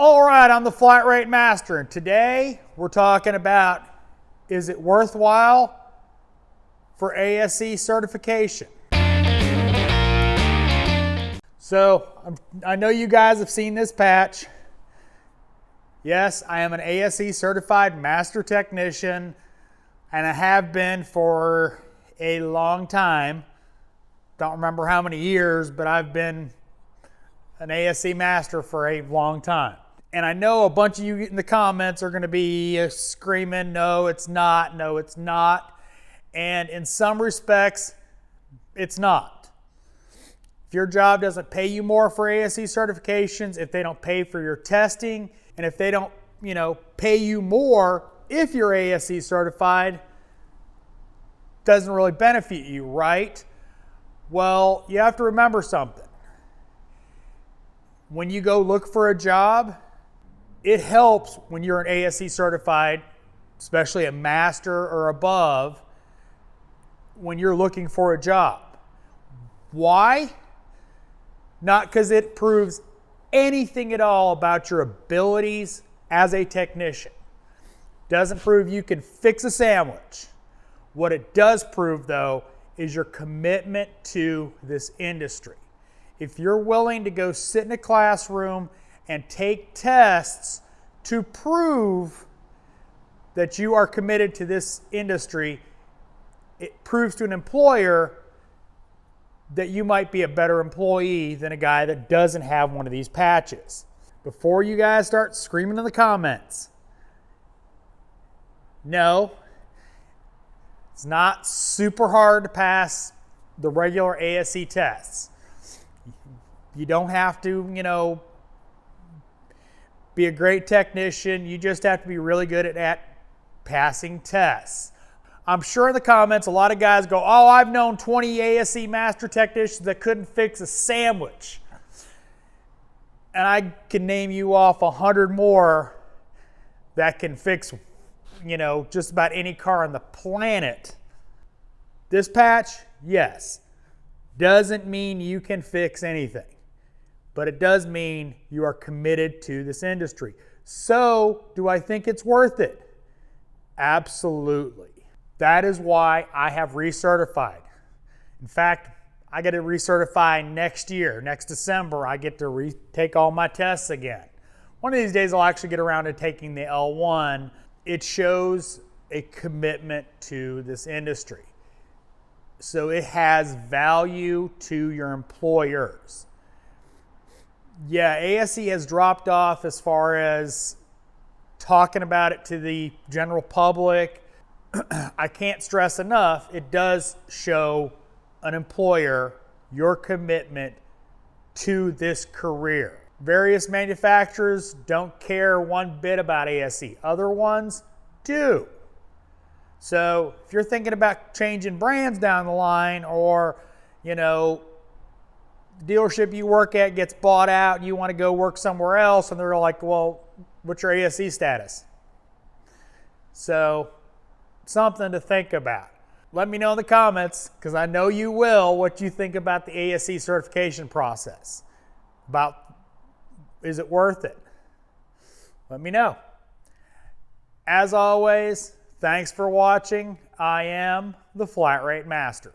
All right, I'm the Flat Rate Master, and today we're talking about, is it worthwhile for ASE certification? So I know you guys have seen this patch. Yes, I am an ASE certified master technician, and I have been for a long time. Don't remember how many years, but I've been an ASE master for a long time. And I know a bunch of you in the comments are going to be screaming, no, it's not, no, it's not. And in some respects, it's not. If your job doesn't pay you more for ASE certifications, if they don't pay for your testing, and if they don't, pay you more if you're ASE certified, doesn't really benefit you, right? Well, you have to remember something. When you go look for a job, it helps when you're an ASE certified, especially a master or above, when you're looking for a job. Why? Not because it proves anything at all about your abilities as a technician. Doesn't prove you can fix a sandwich. What it does prove, though, is your commitment to this industry. If you're willing to go sit in a classroom and take tests to prove that you are committed to this industry, it proves to an employer that you might be a better employee than a guy that doesn't have one of these patches. Before you guys start screaming in the comments, no, it's not super hard to pass the regular ASE tests. You don't have to, be a great technician. You just have to be really good at passing tests. I'm sure in the comments, a lot of guys go, oh, I've known 20 ASE master technicians that couldn't fix a sandwich. And I can name you off 100 more that can fix, just about any car on the planet. This patch, yes, doesn't mean you can fix anything, but it does mean you are committed to this industry. So, do I think it's worth it? Absolutely. That is why I have recertified. In fact, I get to recertify next year. Next December, I get to retake all my tests again. One of these days, I'll actually get around to taking the L1. It shows a commitment to this industry. So it has value to your employers. Yeah, ASE has dropped off as far as talking about it to the general public. I can't stress enough, it does show an employer your commitment to this career. Various manufacturers don't care one bit about ASE. Other ones do. So if you're thinking about changing brands down the line, or, the dealership you work at gets bought out and you want to go work somewhere else, and they're like, well, what's your ASE status? So something to think about. Let me know in the comments, because I know you will, what you think about the ASE certification process. About, is it worth it? Let me know. As always, thanks for watching. I am the Flat Rate Master.